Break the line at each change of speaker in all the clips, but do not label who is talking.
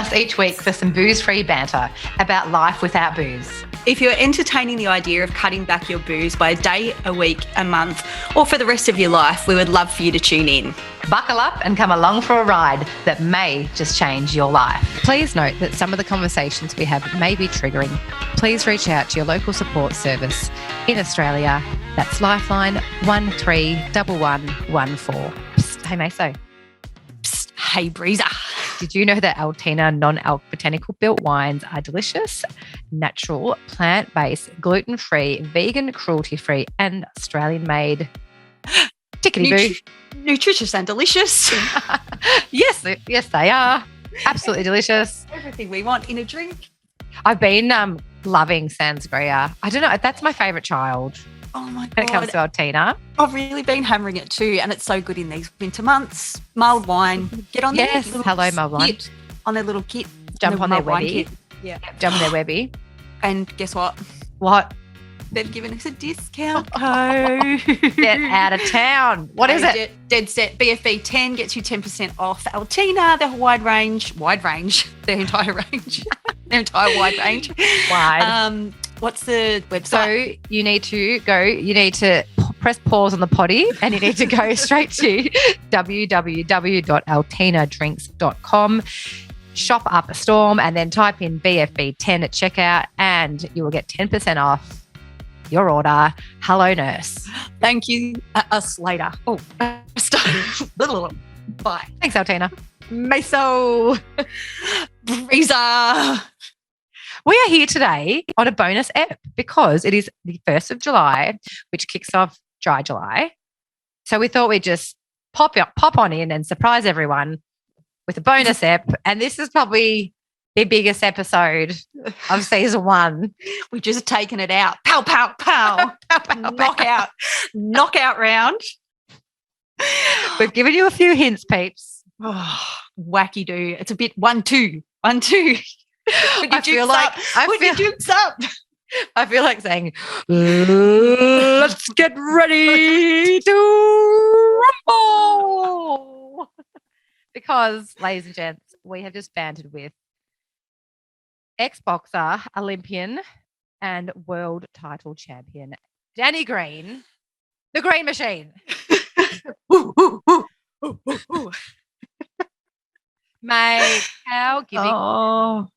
us each week for some booze-free banter about life without booze.
If you're entertaining the idea of cutting back your booze by a day, a week, a month, or for the rest of your life, we would love for you to tune in.
Buckle up and come along for a ride that may just change your life. Please note that some of the conversations we have may be triggering. Please reach out to your local support service in Australia. That's Lifeline 131114. Psst, hey Meso.
Psst, hey Breezer.
Did you know that Altina non-alc botanical built wines are delicious, natural, plant-based, gluten-free, vegan, cruelty-free and Australian-made? Tickety-boo.
Nutritious and delicious.
Yes, they are. Absolutely delicious.
Everything we want in a drink.
I've been loving Sangria. I don't know. That's my favourite child.
Oh my God.
When it comes to Altina.
I've really been hammering it too, and it's so good in these winter months. Mulled wine. Get on
yes.
their
Hello, mulled wine.
On their little kit.
Jump on their Webby.
Yeah.
Jump on their Webby.
And guess what?
What?
They've given us a discount code.
Get out of town. What is it?
Dead set. BFB 10 gets you 10% off Altina, their wide range, their entire range, their entire wide range.
Wide.
What's the website?
So you need to press pause on the potty and you need to go straight to www.altinadrinks.com. Shop up a storm and then type in BFB10 at checkout and you will get 10% off your order. Hello, nurse.
Thank you. Us later. Oh, bye.
Thanks, Altina.
Meso. Breezer.
We are here today on a bonus ep because it is the 1st of July, which kicks off Dry July. So we thought we'd just pop on in and surprise everyone with a bonus ep. And this is probably the biggest episode of season 1.
We've just taken it out. Pow, pow, pow. Pow, pow, knockout round.
We've given you a few hints, peeps.
Oh, wacky do. It's a bit 1-2. 1-2. I feel
like saying, let's get ready to rumble. Because, ladies and gents, we have just bantered with ex-boxer, Olympian, and world title champion, Danny Green, the Green Machine.
Ooh, ooh, ooh, ooh, ooh, ooh.
Mate, how giving.
Oh.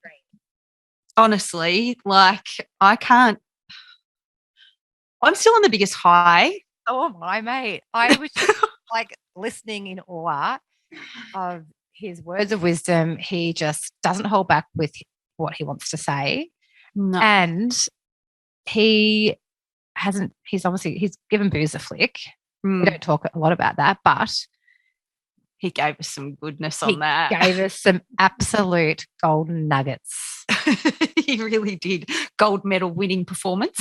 Honestly, like I can't. I'm still on the biggest high.
Oh my mate, I was just like listening in awe of his words of wisdom. He just doesn't hold back with what he wants to say,
no.
And he's given booze a flick. We don't talk a lot about that, but
he gave us some goodness on that.
He gave us some absolute golden nuggets.
He really did. Gold medal winning performance.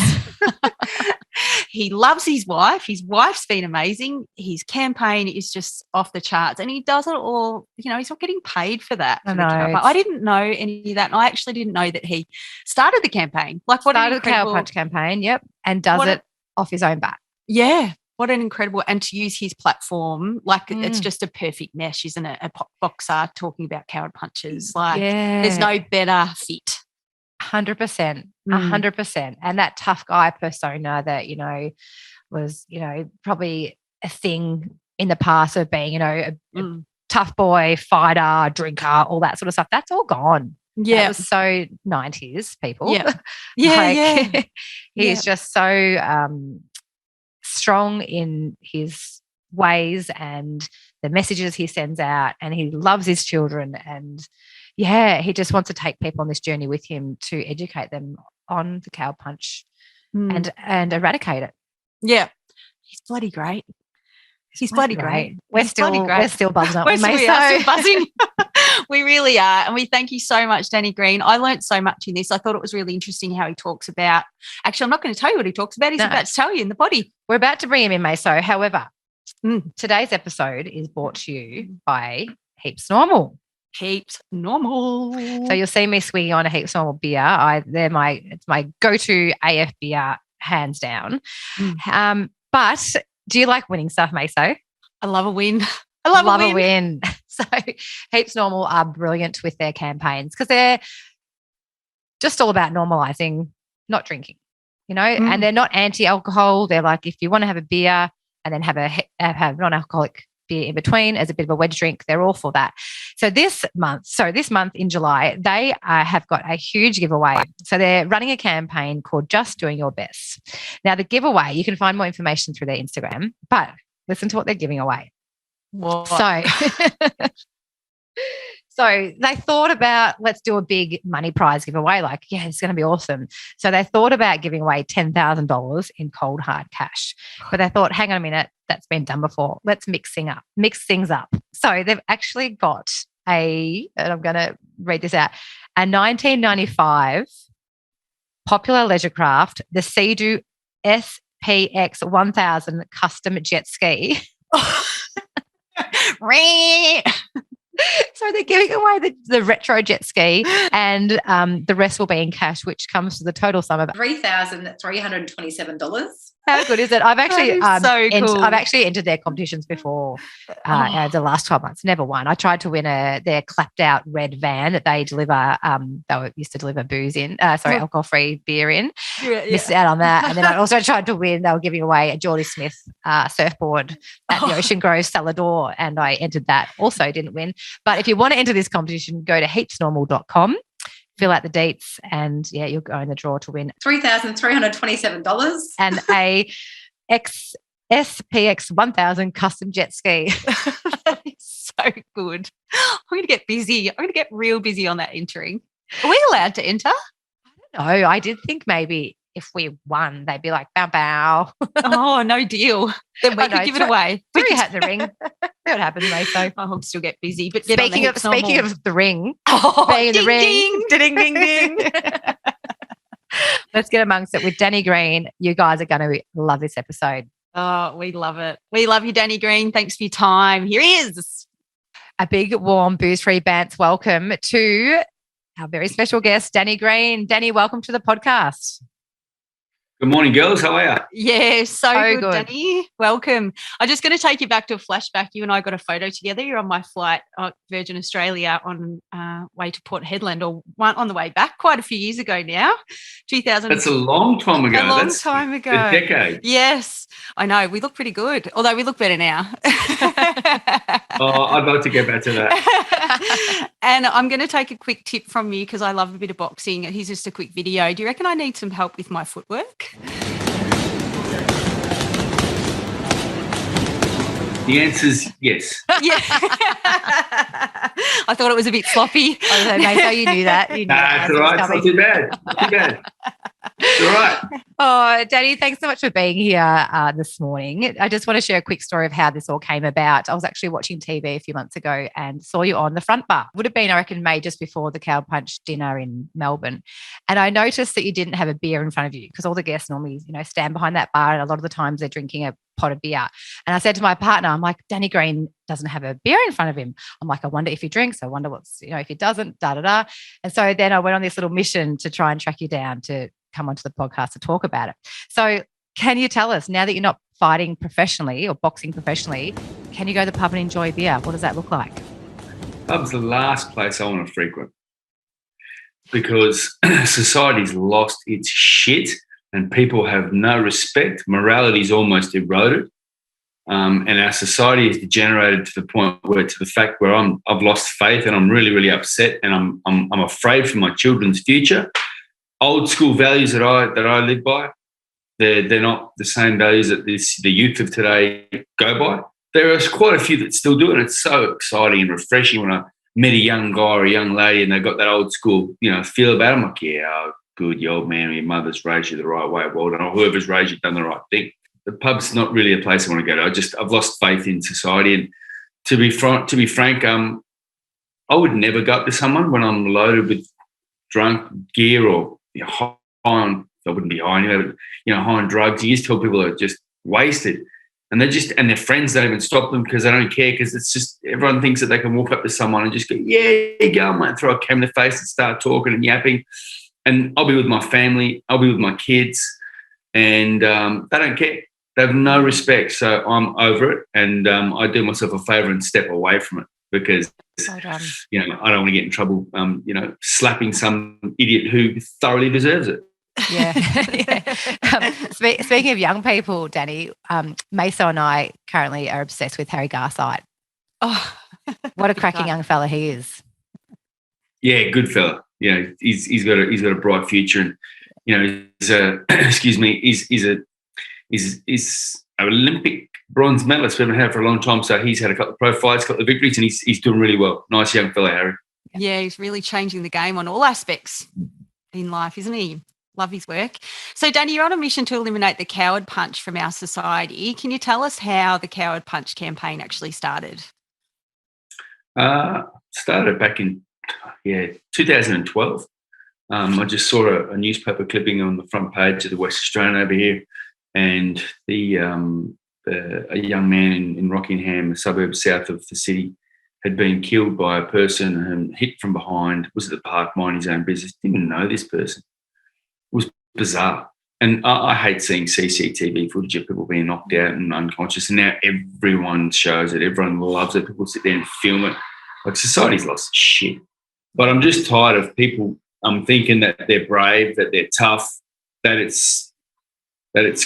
He loves his wife. His wife's been amazing. His campaign is just off the charts and he does it all, he's not getting paid for that. I didn't know any of that. And I actually didn't know that he started the campaign.
Started the Cow Punch campaign, yep, and does it off his own back.
Yeah. What an incredible, and to use his platform, it's just a perfect mesh, isn't it? A boxer talking about coward punches. There's no better fit.
100%, 100%. And that tough guy persona that, was, probably a thing in the past of being, a tough boy, fighter, drinker, all that sort of stuff. That's all gone.
Yeah.
It was so 90s, people.
Yeah. Yeah.
He's just so strong in his ways and the messages he sends out, and he loves his children, and he just wants to take people on this journey with him to educate them on the cow punch and eradicate it.
Yeah, he's bloody great. He's bloody great.
We're still buzzing up.
We are still buzzing. We really are. And we thank you so much, Danny Green. I learned so much in this. I thought it was really interesting how he talks about, actually, I'm not going to tell you what he talks about. He's about to tell you in the body.
We're about to bring him in, Meso. However, today's episode is brought to you by Heaps Normal.
Heaps Normal.
So you'll see me swinging on a Heaps Normal beer. It's my go-to AF beer, hands down. But do you like winning stuff, Meso?
I love a win.
I love a win. So Heaps Normal are brilliant with their campaigns because they're just all about normalizing not drinking, and they're not anti-alcohol. They're like, if you want to have a beer and then have non-alcoholic beer in between as a bit of a wedge drink, they're all for that. So this month in July, they have got a huge giveaway. So they're running a campaign called Just Doing Your Best. Now, the giveaway, you can find more information through their Instagram, but listen to what they're giving away.
What?
So they thought about, let's do a big money prize giveaway. Like, yeah, it's going to be awesome. So they thought about giving away $10,000 in cold hard cash. But they thought, hang on a minute, that's been done before. Let's mix things up. So they've actually got and I'm going to read this out, a 1995 popular leisure craft, the Sea-Doo SPX 1000 custom jet ski. So they're giving away the retro jet ski, and the rest will be in cash, which comes to the total sum of $3,327. How good is it? I've actually
cool.
I've actually entered their competitions before the last 12 months. Never won. I tried to win their clapped out red van that they deliver. They used to deliver booze in, alcohol-free beer in. Yeah. Missed out on that. And then I also tried to win. They were giving away a Geordie Smith surfboard at the Ocean Grove cellar door, and I entered that. Also didn't win. But if you want to enter this competition, go to heapsnormal.com. Fill out the deets, and you'll go in the draw to win $3,327 and a SPX 1000 custom jet ski.
That is so good. I'm going to get busy. I'm going to get real busy on that entering. Are we allowed to enter?
I don't know. I did think maybe if we won, they'd be like, bow, bow.
Oh, no deal. Then we could give it away.
Throw your hat in the ring. See what happens, mate. So
I'll still get busy. But
speaking of the ring,
being in the
ring,
ding, ding, ding.
Let's get amongst it with Danny Green. You guys are going to love this episode.
Oh, we love it. We love you, Danny Green. Thanks for your time. Here he is.
A big, warm, booze-free Bants welcome to our very special guest, Danny Green. Danny, welcome to the podcast.
Good morning, girls. How are you?
Yeah, so good, Danny. Welcome. I'm just going to take you back to a flashback. You and I got a photo together. You're on my flight at Virgin Australia on way to Port Hedland, or on the way back quite a few years ago now. 2000.
That's a long time ago.
That's time ago.
A decade.
Yes, I know. We look pretty good, although we look better now.
I'd like to get back to that.
And I'm going to take a quick tip from you because I love a bit of boxing. Here's just a quick video. Do you reckon I need some help with my footwork?
The answer's yes.
Yeah. I thought it was a bit sloppy.
Mate, so you knew that.
It's all right. It's not too bad. Not too bad. It's all right.
Oh, Danny, thanks so much for being here this morning. I just want to share a quick story of how this all came about. I was actually watching TV a few months ago and saw you on the front bar. Would have been, I reckon, May just before the Cow Punch dinner in Melbourne. And I noticed that you didn't have a beer in front of you because all the guests normally, stand behind that bar, and a lot of the times they're drinking a pot of beer. And I said to my partner, I'm like, Danny Green doesn't have a beer in front of him. I'm like, I wonder if he drinks. I wonder if he doesn't, da-da-da. And so then I went on this little mission to try and track you down to come onto the podcast to talk about it. So can you tell us, now that you're not fighting professionally or boxing professionally, can you go to the pub and enjoy a beer? What does that look like?
Pub's the last place I want to frequent because society's lost its shit and people have no respect. Morality's almost eroded. And our society has degenerated to the point where, to the fact where I've lost faith and I'm really, really upset, and I'm afraid for my children's future. Old school values that I live by, they're not the same values that the youth of today go by. There are quite a few that still do it, and it's so exciting and refreshing when I met a young guy or a young lady and they got that old school, feel about them. Like, yeah, good, you old man, your mother's raised you the right way, well done, or whoever's raised you done the right thing. The pub's not really a place I want to go to. I've lost faith in society, and to be frank, I would never go up to someone when I'm loaded with drunk gear or high on, I wouldn't be high anyway, but high on drugs. You just tell people are just wasted, and their friends don't even stop them because they don't care, because it's just everyone thinks that they can walk up to someone and just go, yeah, go, mate, throw a cam in the face and start talking and yapping. And I'll be with my family, I'll be with my kids, and they don't care. They have no respect. So I'm over it, and I do myself a favour and step away from it. because,
Well done.
I don't want to get in trouble, slapping some idiot who thoroughly deserves it.
Yeah. Speaking of young people, Danny, Meso and I currently are obsessed with Harry Garside.
Oh,
What a cracking young fella he is.
Yeah, good fella. He's got a bright future, and he's a he's an Olympic bronze medalist. We haven't had it for a long time, so he's had a couple of pro fights, a couple of victories, and he's doing really well. Nice young fella, Harry.
Yeah, he's really changing the game on all aspects in life, isn't he? Love his work. So, Danny, you're on a mission to eliminate the coward punch from our society. Can you tell us how the coward punch campaign actually started?
Started back in 2012. I just saw a newspaper clipping on the front page of the West Australian over here, and a young man in Rockingham, a suburb south of the city, had been killed by a person and hit from behind, was at the park minding his own business, didn't even know this person. It was bizarre. And I hate seeing CCTV footage of people being knocked out and unconscious. And now everyone shows it. Everyone loves it. People sit there and film it. Like, society's lost shit. But I'm just tired of people thinking that they're brave, that they're tough, that it's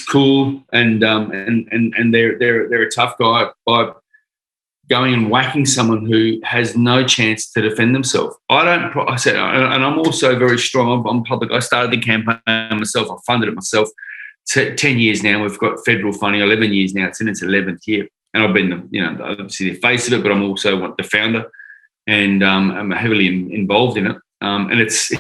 cool, and they're a tough guy by going and whacking someone who has no chance to defend themselves. I said, and I'm also very strong. I'm public. I started the campaign myself. I funded it myself. 10 years now. We've got federal funding. 11 years now. It's in its 11th year, and I've been obviously the face of it, but I'm also the founder, and I'm heavily involved in it. And it's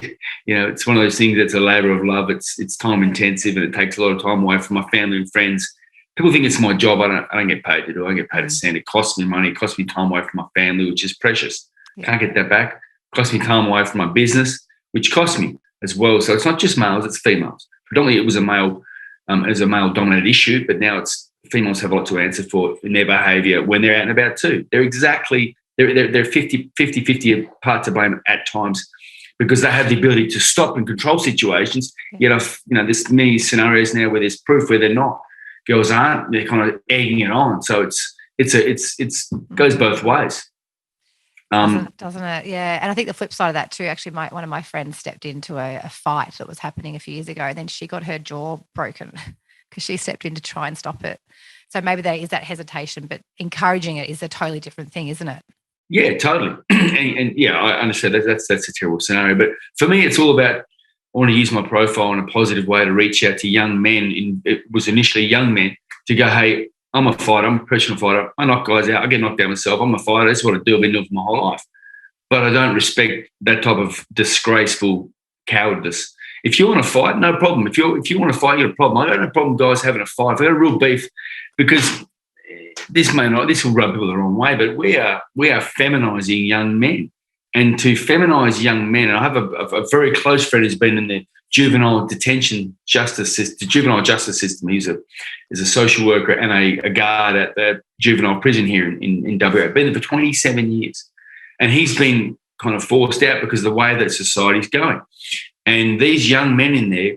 it's one of those things that's a labour of love. It's time intensive, and it takes a lot of time away from my family and friends. People think it's my job. I don't get paid to do it. I don't get paid a cent. It costs me money. It costs me time away from my family, which is precious. Yeah. Can't get that back. It costs me time away from my business, which costs me as well. So it's not just males, it's females. Predominantly it was a male-dominated issue, but now females have a lot to answer for in their behaviour when they're out and about too. They're 50-50 part to blame at times, because they have the ability to stop and control situations. Yet, there's many scenarios now where there's proof where they're not. Girls aren't. They're kind of egging it on. So it goes both ways.
Doesn't it? Yeah. And I think the flip side of that too, actually, one of my friends stepped into a fight that was happening a few years ago, and then she got her jaw broken because she stepped in to try and stop it. So maybe there is that hesitation, but encouraging it is a totally different thing, isn't it?
Yeah, totally. and yeah, I understand that's a terrible scenario. But for me, it's all about, I want to use my profile in a positive way to reach out to young men. It was initially young men to go, hey, I'm a fighter. I'm a professional fighter. I knock guys out. I get knocked out myself. I'm a fighter. That's what I do. I've been doing it for my whole life. But I don't respect that type of disgraceful cowardice. If you want to fight, no problem. If you want to fight, you got a problem. I don't have a problem guys having a fight. I've got a real beef, because this will rub people the wrong way, but we are feminising young men. And to feminise young men, and I have a very close friend who's been in the juvenile justice system. He's a social worker and a guard at the juvenile prison here in WA. Been there for 27 years. And he's been kind of forced out because of the way that society's going. And these young men in there,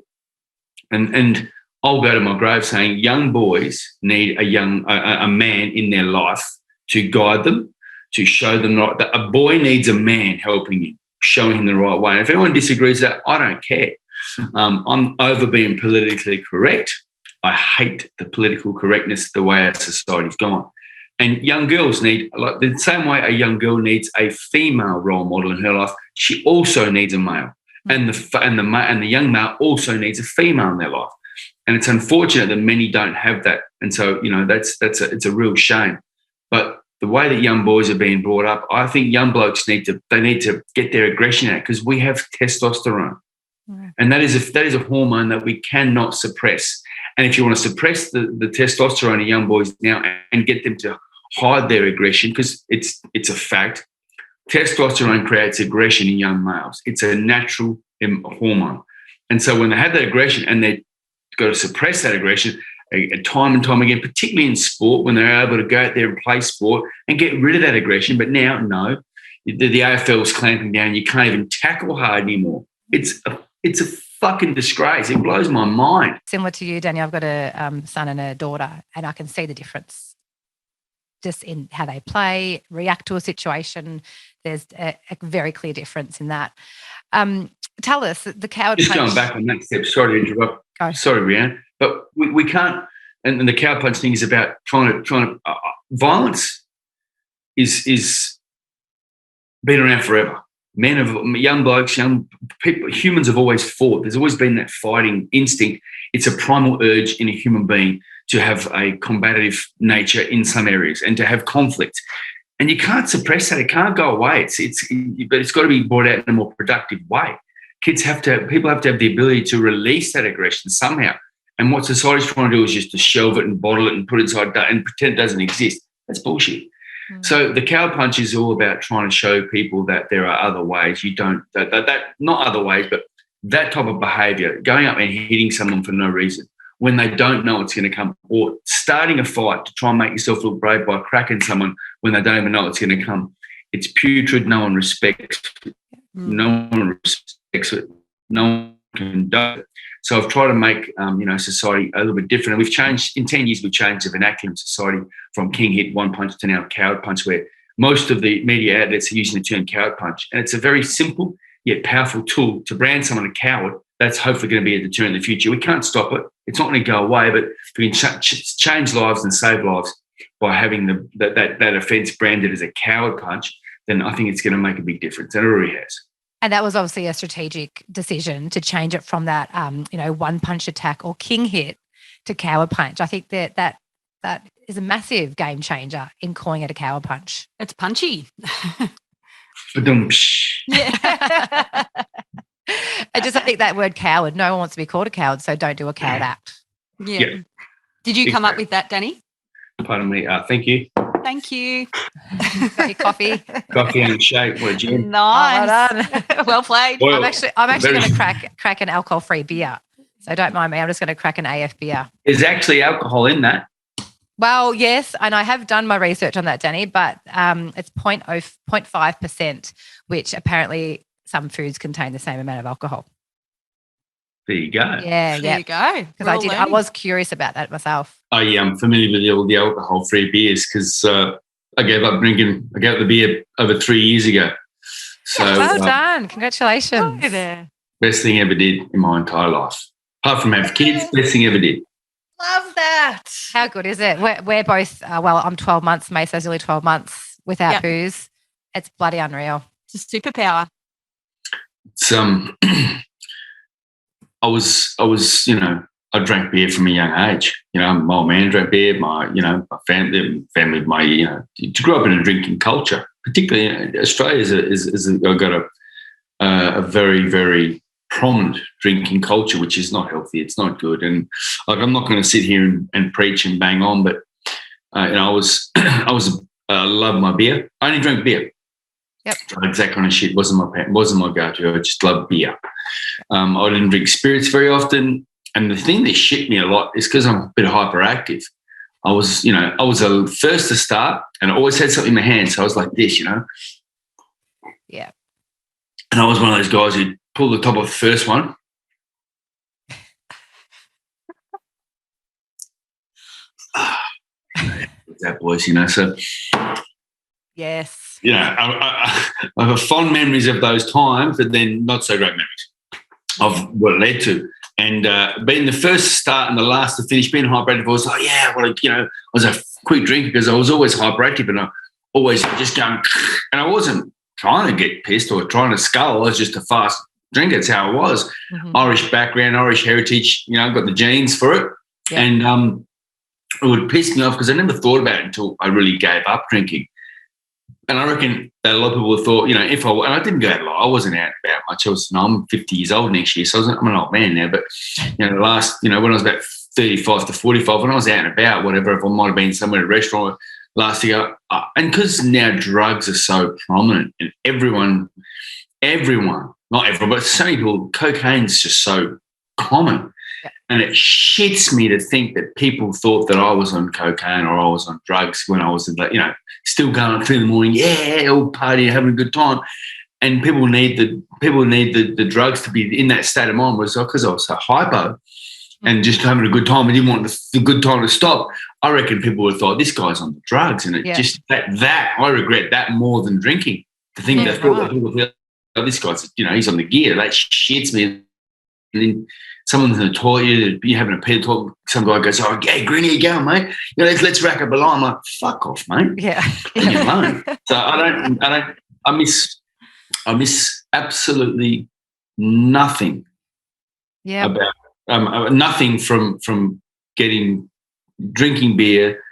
and I'll go to my grave saying young boys need a man in their life to guide them, to show them that a boy needs a man helping him, showing him the right way. And if anyone disagrees with that, I don't care. I'm over being politically correct. I hate the political correctness, the way our society's gone. And young girls need, like the same way a young girl needs a female role model in her life, she also needs a male. And the young male also needs a female in their life. And it's unfortunate that many don't have that. And so, it's a real shame. But the way that young boys are being brought up, I think young blokes need to get their aggression out, because we have testosterone. Right. And that is a hormone that we cannot suppress. And if you want to suppress the testosterone in young boys now and get them to hide their aggression, because it's a fact, testosterone creates aggression in young males. It's a natural hormone. And so when they have that aggression and they've got to suppress that aggression time and time again, particularly in sport, when they're able to go out there and play sport and get rid of that aggression. But now, no, the AFL's clamping down. You can't even tackle hard anymore. It's a fucking disgrace. It blows my mind.
Similar to you, Daniel, I've got a son and a daughter, and I can see the difference. just in how they play, react to a situation. There's a very clear difference in that. Tell us, the coward
Just
punch.
going back on that step, sorry to interrupt.
Go.
Sorry, Rianne, but we can't. And the coward punch thing is about trying to violence is been around forever. Young blokes, young people, humans have always fought. There's always been that fighting instinct. It's a primal urge in a human being to have a combative nature in some areas and to have conflict. And you can't suppress that. It can't go away. But it's got to be brought out in a more productive way. People have to have the ability to release that aggression somehow. And what society's trying to do is just to shelve it and bottle it and put it inside and pretend it doesn't exist. That's bullshit. So the coward punch is all about trying to show people that there are other ways. You don't not other ways, but that type of behaviour, going up and hitting someone for no reason when they don't know it's going to come, or starting a fight to try and make yourself look brave by cracking someone when they don't even know it's going to come. It's putrid. No one respects it. No one respects it. No one can do it. So I've tried to make society a little bit different. And we've changed in 10 years. We've changed the vernacular in society from king hit, one punch to now coward punch, where most of the media outlets are using the term coward punch. And it's a very simple yet powerful tool to brand someone a coward. That's hopefully going to be a deterrent in the future. We can't stop it. It's not going to go away, but if we can change lives and save lives by having that offence branded as a coward punch, then I think it's going to make a big difference. And it already has.
And that was obviously a strategic decision to change it from that, one punch attack or king hit to coward punch. I think that is a massive game changer in calling it a coward punch.
It's punchy.
Yeah. I think that word coward, no one wants to be called a coward, so don't do a coward act.
Yeah. Did you come up with that, Danny?
Pardon me. Thank you.
Thank you.
Got your coffee.
Coffee and a shake. What a gin.
Nice.
Oh, well done.
Well played.
Well,
I'm actually going to crack an alcohol-free beer. So don't mind me. I'm just going to crack an AF beer.
There's actually alcohol in that.
Well, yes, and I have done my research on that, Danny, but it's 0.5%, which apparently some foods contain the same amount of alcohol.
There you go.
Yeah,
There you go.
because I was curious about that myself.
I am familiar with all the alcohol-free beers because I gave up the beer over 3 years ago. So
well done. Congratulations.
Go there.
best thing ever did in my entire life. Apart from have kids, best thing ever did.
Love that.
How good is it? We're both, I'm 12 months, Mesa's nearly 12 months without booze. It's bloody unreal.
It's a superpower.
It's I drank beer from a young age. My old man drank beer. My family, grew up in a drinking culture. Particularly, Australia is got a very, very prominent drinking culture, which is not healthy. It's not good. And I'm not going to sit here and preach and bang on, but I loved my beer. I only drank beer.
Yep.
Drugs, that kind of shit wasn't my go-to. I just loved beer. I didn't drink spirits very often. And the thing that shit me a lot is because I'm a bit hyperactive. I was the first to start, and I always had something in my hand. So I was like this,
Yeah.
And I was one of those guys who pulled the top off the first one. That boys, so.
Yes.
I have fond memories of those times, but then not so great memories of what it led to. And being the first to start and the last to finish, being hyperactive, I was like, I was a quick drinker because I was always hyperactive and I always just going, and I wasn't trying to get pissed or trying to scull. I was just a fast drinker. That's how I was. Mm-hmm. Irish background, Irish heritage, I've got the genes for it. Yeah. And it would piss me off because I never thought about it until I really gave up drinking. And I reckon that a lot of people thought, and I didn't go out a lot. I wasn't out about much. I'm 50 years old next year, so I'm an old man now. But, when I was about 35 to 45, when I was out and about, whatever, if I might have been somewhere at a restaurant last year, and because now drugs are so prominent and everyone, not everyone, but so many people, cocaine's just so common. Yeah. And it shits me to think that people thought that I was on cocaine or I was on drugs when I was, still going at 3 in the morning, all partying, having a good time. And people need the drugs to be in that state of mind. Was because I was so hypo and just having a good time and didn't want the good time to stop. I reckon people would have thought this guy's on the drugs, and it just that I regret that more than drinking. To think that people feel, oh, this guy's, he's on the gear. That shits me. And then someone's in the toilet, you're having a pee talk. Some guy goes, "Oh, yeah, Greeny, you going, mate? Let's rack up a line." I'm like, "Fuck off, mate.
Yeah,
leave me alone." So I miss absolutely nothing.
Yeah,
about nothing from drinking beer,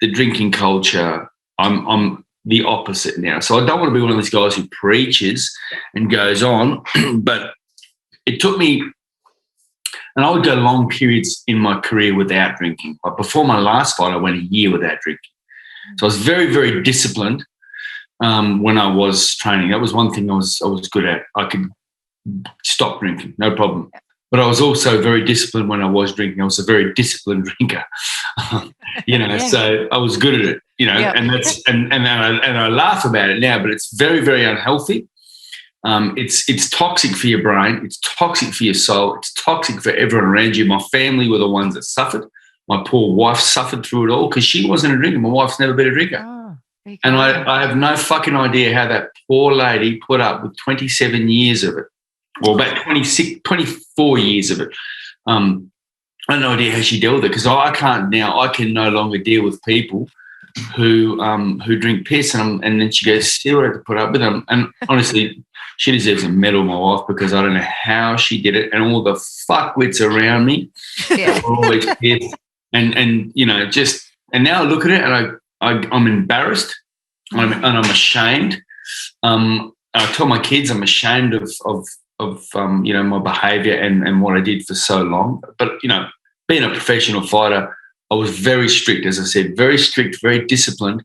the drinking culture. I'm the opposite now. So I don't want to be one of these guys who preaches and goes on, but it took me, and I would go long periods in my career without drinking. But before my last fight, I went a year without drinking. So I was very, very disciplined when I was training. That was one thing I was good at. I could stop drinking, no problem. But I was also very disciplined when I was drinking. I was a very disciplined drinker, So I was good at it, and that's and I laugh about it now, but it's very, very unhealthy. It's toxic for your brain. It's toxic for your soul. It's toxic for everyone around you. My family were the ones that suffered. My poor wife suffered through it all because she wasn't a drinker. My wife's never been a drinker. And I have no fucking idea how that poor lady put up with 27 years of it. Well, about 24 years of it. I have no idea how she dealt with it because I can no longer deal with people who drink piss, and then she goes, still have to put up with them. And honestly, she deserves a medal, my wife, because I don't know how she did it. And all the fuckwits around me were always pissed. And now I look at it and I'm embarrassed and I'm ashamed. I tell my kids I'm ashamed of my behaviour and what I did for so long. But being a professional fighter, I was very strict, as I said, very strict, very disciplined,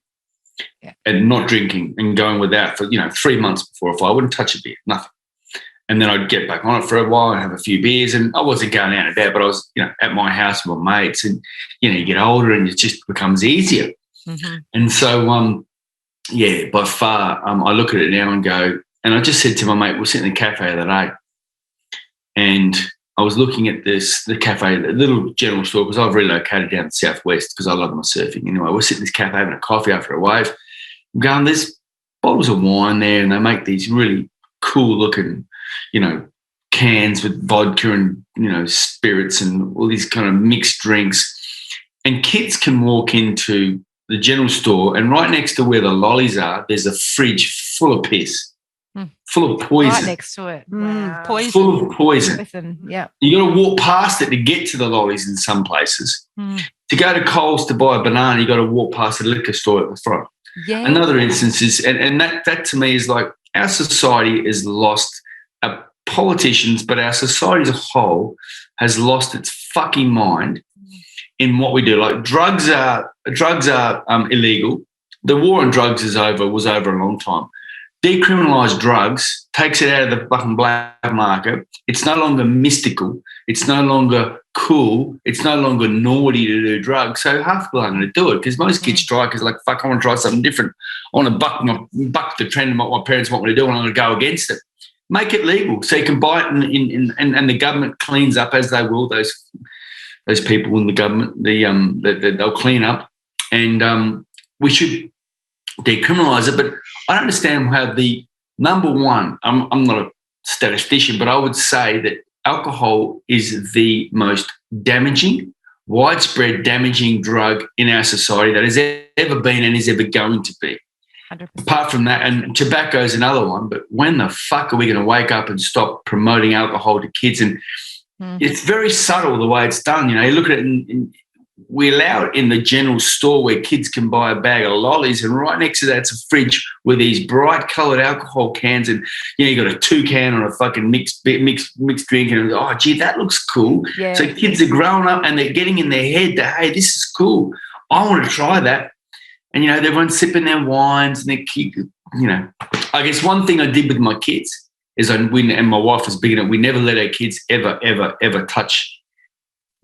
and not drinking and going without for 3 months before a fight. I wouldn't touch a beer, nothing. And then I'd get back on it for a while and have a few beers. And I wasn't going out and about, but I was at my house with my mates. And you get older and it just becomes easier. Mm-hmm. And so by far, I look at it now and go. And I just said to my mate, we're sitting in the cafe the other day, and I was looking at the cafe, the little general store, because I've relocated down to the southwest because I love my surfing. Anyway, we're sitting in this cafe having a coffee after a wave. I'm going, there's bottles of wine there, and they make these really cool looking, cans with vodka and, spirits and all these kind of mixed drinks. And kids can walk into the general store, and right next to where the lollies are, there's a fridge full of piss. Full of poison.
Right next to it. Wow.
Poison.
Full of poison.
Yeah.
You got to walk past it to get to the lollies in some places. To go to Coles to buy a banana, you got to walk past a liquor store at the front.
Yeah.
Another instance is, and that to me is like our society is lost, politicians, but our society as a whole has lost its fucking mind in what we do. Like drugs are illegal. The war on drugs was over a long time. Decriminalise drugs, takes it out of the fucking black market. It's no longer mystical. It's no longer cool. It's no longer naughty to do drugs. So half people aren't going to do it because most kids try because like, fuck, I want to try something different. I want to buck the trend of what my parents want me to do, and I'm going to go against it. Make it legal so you can buy it and the government cleans up as they will. Those people in the government, they'll clean up, and we should decriminalise it. But I don't understand how the number one, I'm not a statistician, but I would say that alcohol is the most damaging, widespread damaging drug in our society that has ever been and is ever going to be.
100%.
Apart from that, and tobacco is another one, but when the fuck are we going to wake up and stop promoting alcohol to kids? And it's very subtle the way it's done. You look at it we allow it in the general store where kids can buy a bag of lollies, and right next to that's a fridge with these bright coloured alcohol cans, and you got a 2-can or a fucking mixed drink, and oh gee, that looks cool. Yeah. So kids are growing up and they're getting in their head that, hey, this is cool. I want to try that. And everyone's sipping their wines and I guess one thing I did with my kids is and my wife was big enough, we never let our kids ever touch.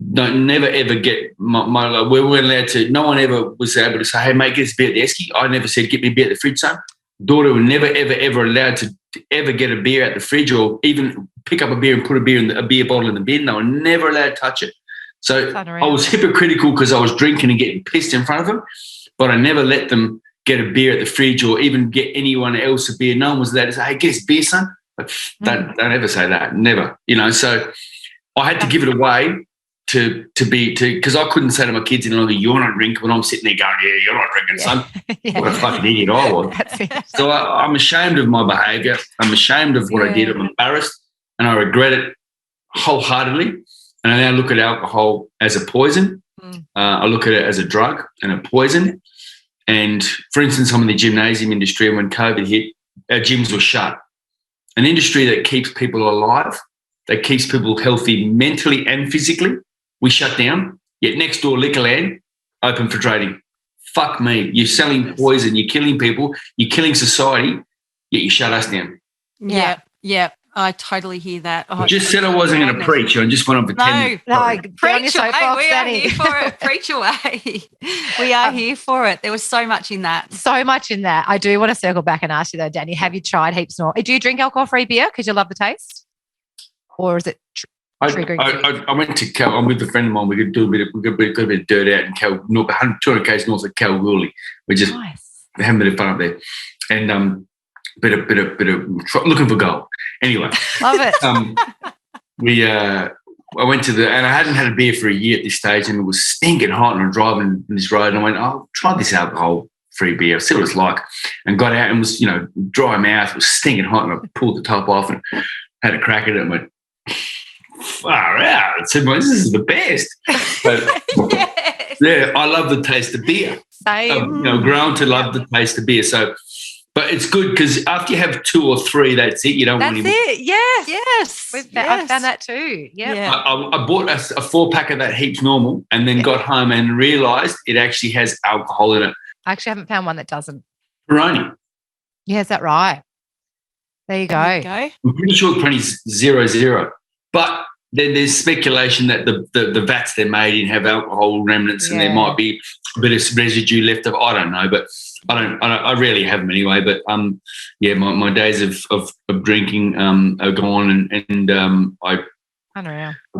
Never ever get my we weren't allowed to. No one ever was able to say, "Hey, mate, get us a beer at the esky." I never said, "Get me a beer at the fridge, son." Daughter was never ever allowed to ever get a beer at the fridge or even pick up a beer and put a beer bottle in the bin. They were never allowed to touch it. So
unreal.
I was hypocritical because I was drinking and getting pissed in front of them, but I never let them get a beer at the fridge or even get anyone else a beer. No one was there to say, hey, get us beer, son. Like, don't ever say that. Never. So I had to give it away because I couldn't say to my kids, you're not drinking when I'm sitting there going, yeah, you're not drinking, son.
Yeah.
What a fucking idiot I was.
That's it.
So I'm ashamed of my behaviour. I'm ashamed of what I did. I'm embarrassed and I regret it wholeheartedly. And I now look at alcohol as a poison. I look at it as a drug and a poison. And for instance, I'm in the gymnasium industry, and when COVID hit, our gyms were shut. An industry that keeps people alive, that keeps people healthy mentally and physically, we shut down. Yet next door, Liquorland, open for trading. Fuck me. You're selling poison. You're killing people. You're killing society, yet you shut us down.
Yeah. I totally hear that.
I just said I wasn't going to preach. I just went on for 10 minutes.
No,
preach away. We are here for it. Preach away. We are here for it. There was so much in that.
So much in that. I do want to circle back and ask you though, Danny, have you tried heaps more? Do you drink alcohol-free beer because you love the taste? Or is it triggering?
I went to Cal. I'm with a friend of mine. We could do a bit of dirt out in Cal, 200 k's north of Kalgoorlie. We just having a bit of fun up there. And bit of looking for gold. Anyway,
love it.
I went to and I hadn't had a beer for a year at this stage, and it was stinking hot, and I'm driving this road, and I went, "Oh, try this alcohol-free beer, see what it's like," and got out and was, dry mouth, it was stinking hot, and I pulled the top off and had a crack at it and went, far out. I said, this is the best. But, yeah, I love the taste of beer.
Same.
I've grown to love the taste of beer. So, but it's good because after you have 2 or 3, that's it. You don't want any more.
That's it. Yes. I've done that too. Yeah.
I bought a 4-pack of that Heaps Normal and then got home and realised it actually has alcohol in it.
I actually haven't found one that doesn't.
Peroni.
Yeah, is that right? There you go.
I'm pretty sure Peroni's 0.0. But then there's speculation that the vats they're made in have alcohol remnants and there might be a bit of residue left of. I don't know, but I rarely have them anyway. But my days of drinking are gone, and I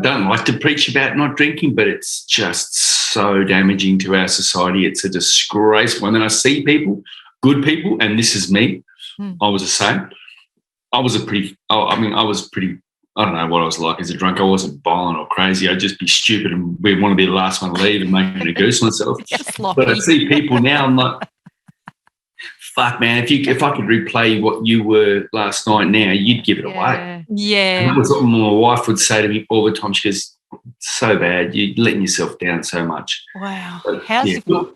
don't like to preach about not drinking, but it's just so damaging to our society. It's a disgrace. When I see people, good people, and this is me, I was the same. I was pretty. I don't know what I was like as a drunk. I wasn't violent or crazy. I'd just be stupid and want to be the last one to leave and making a goose myself. But I see people now, I'm like, fuck, man, if I could replay what you were last night now, you'd give it away.
Yeah.
And that was what my wife would say to me all the time. She goes, it's so bad. You're letting yourself down so much.
Wow.
But,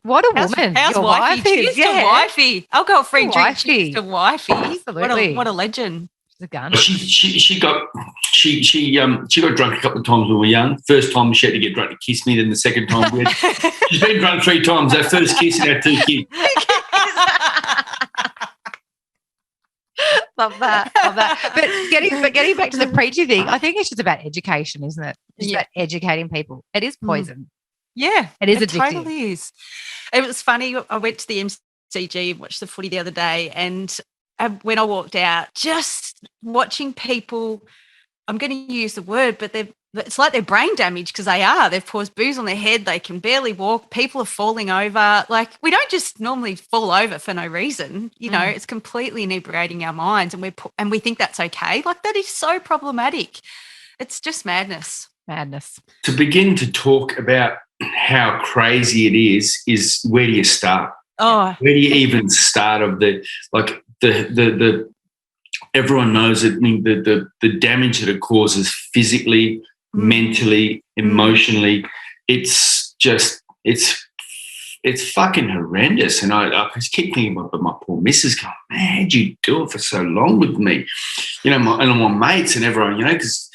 what a woman.
How's
your
wifey?
wife is.
To wifey. Alcohol-free drink.
Wifey.
To wifey.
Absolutely.
What a legend.
A gun.
She got drunk a couple of times when we were young. First time she had to get drunk to kiss me. Then the second time she's been drunk 3 times. Our first kiss and our 2 kids.
Love that. But getting back to the preachy thing, I think it's just about education, isn't it? It's about educating people. It is poison.
Yeah,
it is addictive.
It totally is. It was funny. I went to the MCG and watched the footy the other day, and when I walked out, just watching people, I'm going to use the word, but it's like they're brain damaged because they are. They've poured booze on their head. They can barely walk. People are falling over. Like, we don't just normally fall over for no reason. It's completely inebriating our minds, and we think that's okay. Like, that is so problematic. It's just madness.
To begin to talk about how crazy it is where do you start?
Oh,
where do you even start of the everyone knows it. I mean, the damage that it causes physically, mentally, emotionally, it's fucking horrendous. And I just keep thinking about my poor missus going, man, how'd you do it for so long with me? My mates and everyone, because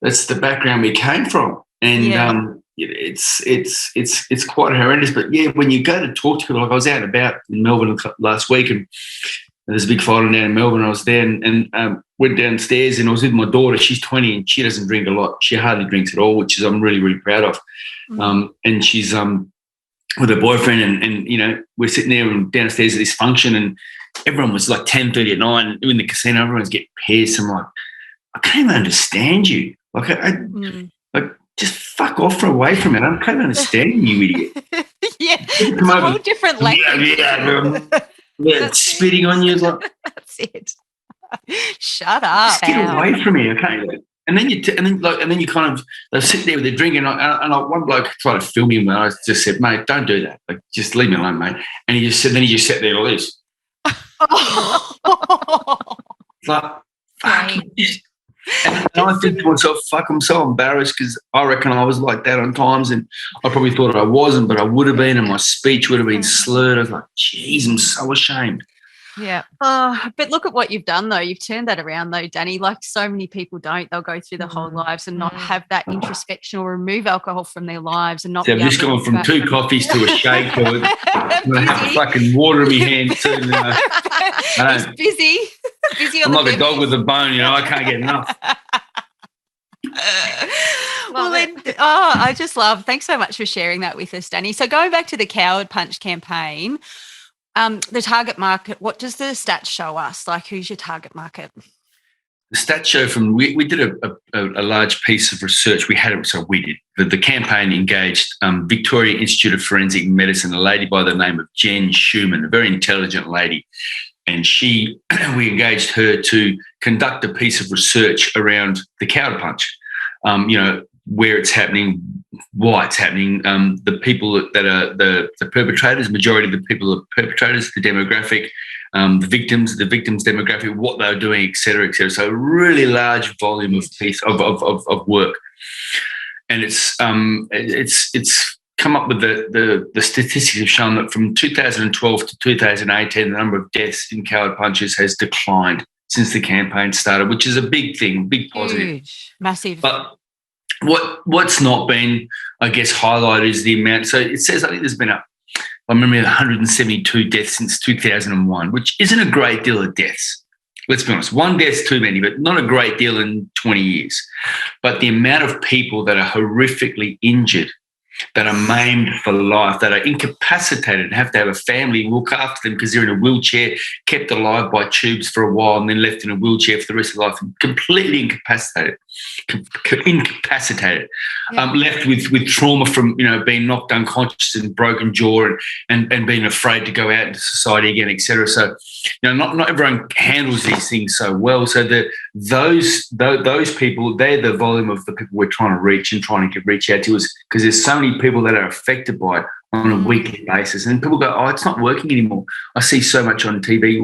that's the background we came from. And it's quite horrendous. But when you go to talk to people, like I was out and about in Melbourne last week, and there's a big fire down in Melbourne. I was there and went downstairs, and I was with my daughter. She's 20 and she doesn't drink a lot. She hardly drinks at all, which is I'm really, really proud of. And she's with her boyfriend, and we're sitting there and downstairs at this function, and everyone was like 10:30 at night in the casino. Everyone's getting pissed. I'm like, I can't even understand you. Like, just fuck off away from it. I can't understand you, idiot.
Yeah, it's a whole different language.
Spitting on you. Like,
That's it.
Shut up.
just get away from me, okay? And then you kind of they sit there with their drink, and one bloke tried to film him, and I just said, mate, don't do that. Like, just leave me alone, mate. And he just sat there like this. Like, fuck. And I think to myself, fuck, I'm so embarrassed because I reckon I was like that on times, and I probably thought I wasn't, but I would have been, and my speech would have been slurred. I was like, geez, I'm so ashamed.
Yeah. But look at what you've done, though. You've turned that around, though, Danny. Like so many people don't. They'll go through their whole lives and not have that introspection or remove alcohol from their lives and not.
So I've just gone from 2 coffees to a shake to have fucking water in my hand.
He's busy.
I'm like a dog with a bone, I can't get enough.
I just love. Thanks so much for sharing that with us, Danny. So going back to the Coward Punch campaign. The target market, what does the stats show us? Like, who's your target market?
The stats show we did a large piece of research. We did. The campaign engaged Victoria Institute of Forensic Medicine, a lady by the name of Jen Schumann, a very intelligent lady. And we engaged her to conduct a piece of research around the Coward Punch, where it's happening, why it's happening, the people that are the perpetrators, majority of the people are perpetrators, the demographic, the victims demographic, what they're doing, et cetera, et cetera. So a really large volume of work. And it's come up with the statistics have shown that from 2012 to 2018, the number of deaths in Coward Punches has declined since the campaign started, which is a big thing, big positive.
Huge, massive.
But what's not been, I guess, highlighted is the amount. So it says, I think there's been 172 deaths since 2001, which isn't a great deal of deaths. Let's be honest, 1 death's too many, but not a great deal in 20 years. But the amount of people that are horrifically injured, that are maimed for life, that are incapacitated and have to have a family look after them because they're in a wheelchair, kept alive by tubes for a while and then left in a wheelchair for the rest of their life, completely incapacitated, left with trauma from, being knocked unconscious and broken jaw and being afraid to go out into society again, etc. So, not everyone handles these things so well. So those people, they're the volume of the people we're trying to reach and trying to reach out to us, because there's so many people that are affected by it on a weekly basis. And people go, oh, it's not working anymore. I see so much on TV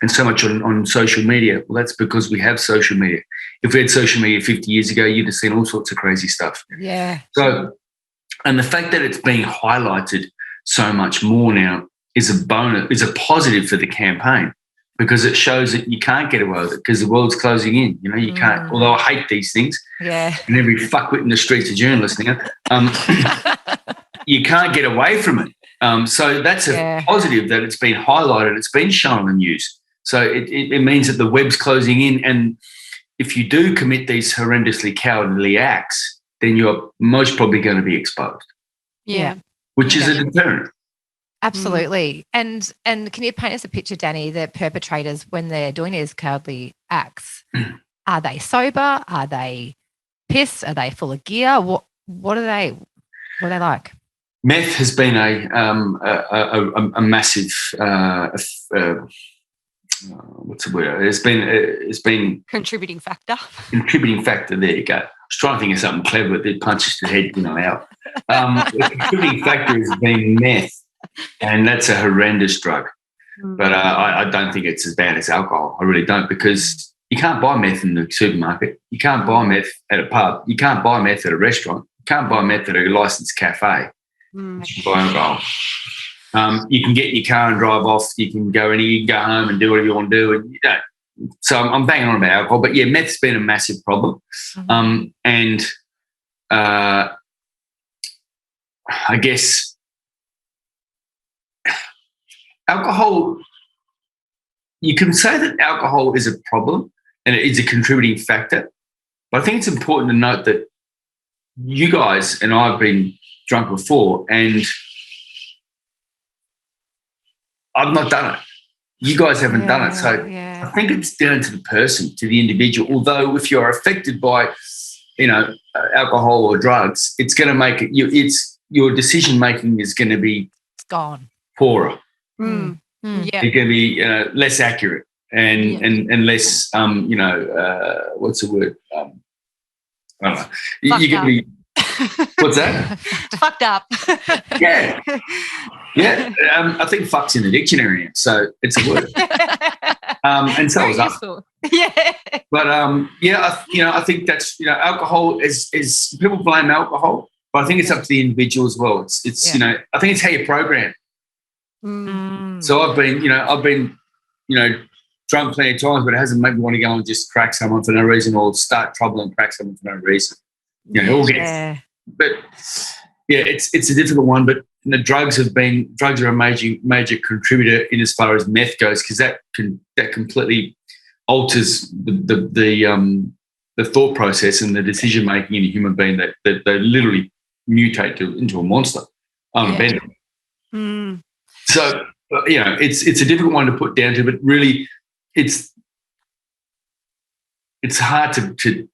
and so much on social media. Well, that's because we have social media. If we had social media 50 years ago, you'd have seen all sorts of crazy stuff.
Yeah.
So, and the fact that it's being highlighted so much more now is a bonus, is a positive for the campaign, because it shows that you can't get away with it because the world's closing in. You can't, although I hate these things.
Yeah.
And every fuckwit in the streets of journalists now, you can't get away from it. So that's a positive that it's been highlighted, it's been shown on the news. So it means that the web's closing in, and if you do commit these horrendously cowardly acts, then you're most probably going to be exposed.
Yeah.
Which is a deterrent.
Absolutely. And can you paint us a picture, Danny, the perpetrators, when they're doing these cowardly acts, are they sober? Are they pissed? Are they full of gear? What are they like?
Meth has been a massive what's the word? It's been
contributing factor.
Contributing factor. There you go. I was trying to think of something clever, but the punches to the head didn't allow. The contributing factor has been meth, and that's a horrendous drug. But I don't think it's as bad as alcohol. I really don't, because you can't buy meth in the supermarket. You can't buy meth at a pub. You can't buy meth at a restaurant. You can't buy meth at a licensed cafe. You can buy alcohol. You can get in your car and drive off. You can go home and do whatever you want to do. And so I'm banging on about alcohol, but yeah, meth's been a massive problem. And I guess alcohol, you can say that alcohol is a problem and it is a contributing factor, but I think it's important to note that you guys and I've been drunk before, and I've not done it. You guys haven't done it. So I think it's down to the person, to the individual. Although if you're affected by alcohol or drugs, it's going to make it. Your decision making is going to be
It's gone.
poorer.
Mm. Yeah.
It's going to be less accurate and less. What's the word? I don't know. You're going to be. What's that?
Fucked up.
Yeah. I think fuck's in the dictionary, so it's a word. And so is that.
Yeah.
But I think that's alcohol is people blame alcohol, but I think it's up to the individual as well. It's I think it's how you program. So I've been drunk plenty of times, but it hasn't made me want to go and just crack someone for no reason or start trouble and crack someone for no reason. But it's a difficult one. But drugs are a major contributor in as far as meth goes, because that completely alters the thought process and the decision making in a human being that they literally mutate into a monster on a bed. So it's a difficult one to put down to, but really it's hard to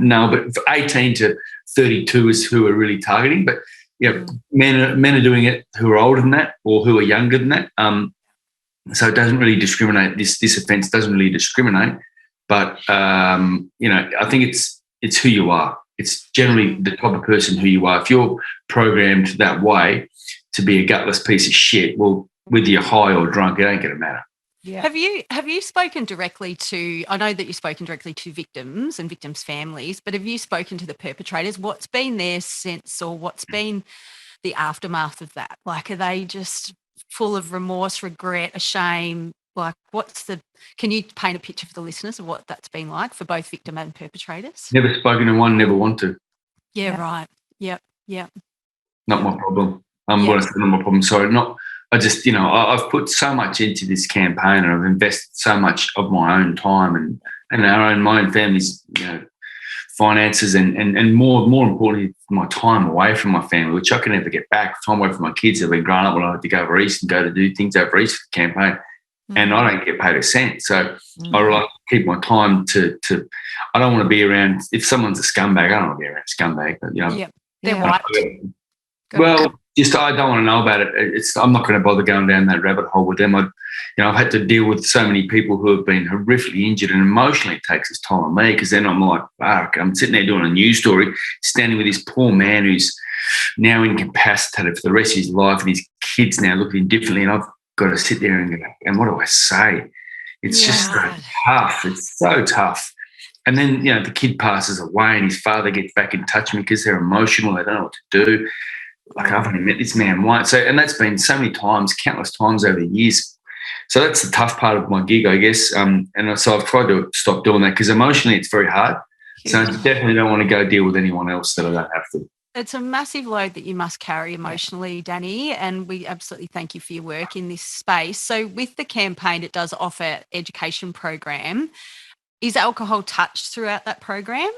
know. But for 18 to 32 is who are really targeting. But men are doing it who are older than that or who are younger than that. So it doesn't really discriminate. This offence doesn't really discriminate. But I think it's who you are. It's generally the type of person who you are. If you're programmed that way to be a gutless piece of shit, well, whether you're high or drunk, it ain't going to matter.
Yeah. Have you spoken directly to, I know that you've spoken directly to victims and victims' families, but have you spoken to the perpetrators? What's been their sense, or what's been the aftermath of that? Like, are they just full of remorse, regret, shame? Like, can you paint a picture for the listeners of what that's been like for both victim and perpetrators?
Never spoken to one, never want to.
Yeah, right. Yep.
Not my problem. What I said, not my problem. Sorry, I just, I've put so much into this campaign, and I've invested so much of my own time and my own family's, finances and more importantly, my time away from my family, which I can never get back. Time away from my kids. They've been grown up when I had to go over east and go to do things over east for the campaign, and I don't get paid a cent. So I like to keep my time to. I don't want to be around. If someone's a scumbag, I don't want to be around a scumbag. But,
they're right.
Well, I don't want to know about it. I'm not going to bother going down that rabbit hole with them. I've had to deal with so many people who have been horrifically injured, and emotionally it takes its toll on me, because then I'm like, fuck, I'm sitting there doing a news story, standing with this poor man who's now incapacitated for the rest of his life, and his kids now look at him differently, and I've got to sit there and go, and what do I say? It's just so tough. It's so tough. And then, the kid passes away and his father gets back in touch with me because they're emotional. They don't know what to do. Like, I've only met this man once. And that's been so many times, countless times over the years. So that's the tough part of my gig, I guess. And so I've tried to stop doing that, because emotionally it's very hard. So I definitely don't want to go deal with anyone else that I don't have to.
It's a massive load that you must carry emotionally, Danny, and we absolutely thank you for your work in this space. So with the campaign, it does offer education program. Is alcohol touched throughout that program?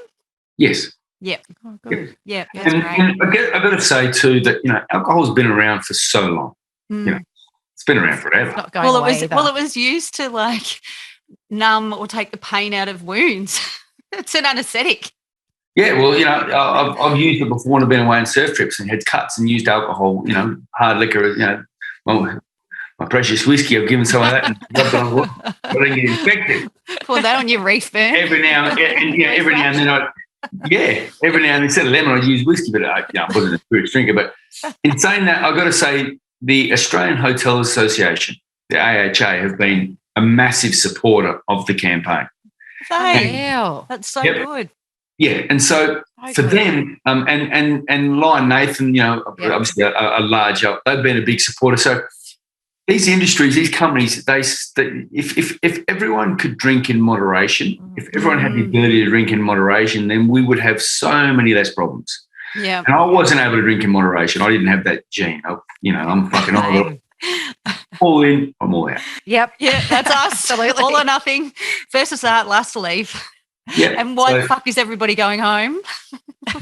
Yes.
Yep.
Oh, good.
Yeah, that's great.
And I've got to say too that alcohol's been around for so long. It's been around forever.
It's not going away either.
It was used to like numb or take the pain out of wounds. It's an anaesthetic.
Yeah, well, I've used it before when I've been away on surf trips and had cuts and used alcohol, hard liquor, my precious whiskey. I've given some of that and I didn't get infected.
Pour that on your reef burn.
Every now and then every now and then, instead of lemon, I'd use whiskey, but I wasn't a spirits drinker. But in saying that, I've got to say the Australian Hotel Association, the AHA, have been a massive supporter of the campaign.
Wow, that's so good.
Yeah, and so for them, and Lion Nathan, obviously a large, they've been a big supporter. So these industries, these companies, if everyone could drink in moderation, if everyone had the ability to drink in moderation, then we would have so many less problems.
Yeah.
And I wasn't able to drink in moderation. I didn't have that gene. I'm fucking all in, I'm all out.
Yep. Yeah, that's us.
Absolutely.
All or nothing. First to start, last to leave.
Yeah.
And why the fuck is everybody going home?